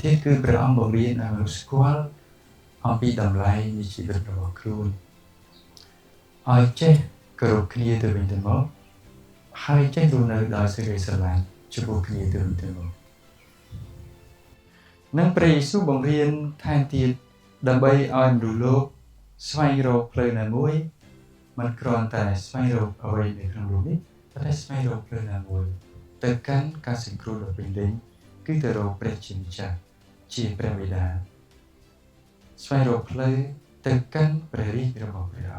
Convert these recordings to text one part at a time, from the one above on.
ទៀតគឺព្រះអង្គបង្រៀនឲ្យមនុស្សស្គាល់អំពីតម្លៃនៃជីវិតរបស់ខ្លួនឲ្យចេះគោរពគ្នាទៅវិញទៅមកហើយចេះរស់នៅដោយសេចក្តីស្រឡាញ់ចំពោះគ្នាទៅវិញទៅមកនិងព្រះយេស៊ូវបង្រៀនថែមទៀតដើម្បីឲ្យមនុស្សលោកស្វែងរកផ្លូវណាមួយមិនគ្រាន់តែស្វែងរកអ្វីនៅក្នុងលោកនេះតែស្វែងរកផ្លូវណាមួយទៅកាន់ការសង្គ្រោះដ៏ពេញលេញគឺទៅរកព្រះជាម្ចាស់ជាព្រះបិតាស្វែងរកផ្លូវទៅកាន់ព្រះរាជរបស់ព្រះ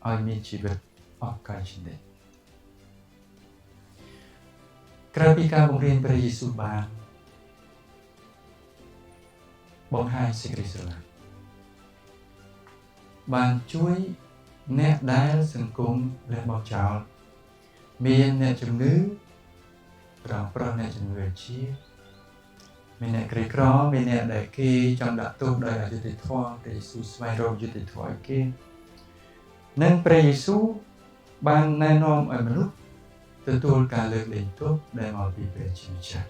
អង្គឲ្យមានជីវិតអស់កលជានិច្ចក្រៅពីការបង្រៀនព្រះយេស៊ូវបានបង្ហាញសេចក្តីស្រឡាញ់បានជួយអ្នកដែលសង្គមលះបង់ចោលមានអ្នកជំងឺប្រងប្រោះអ្នកជំងឺអាជីវមានអ្នកក្រីក្រមានអ្នកដែលគេចង់ដាក់ទោសដោយអយុត្តិធម៌ព្រះយេស៊ូវស្វែងរកយុត្តិធម៌ឲ្យគេនិងព្រះយេស៊ូវបានណែនាំឲ្យមនុស្សទទួលការលើកលែងទោសដែលមកពីព្រះជាម្ចាស់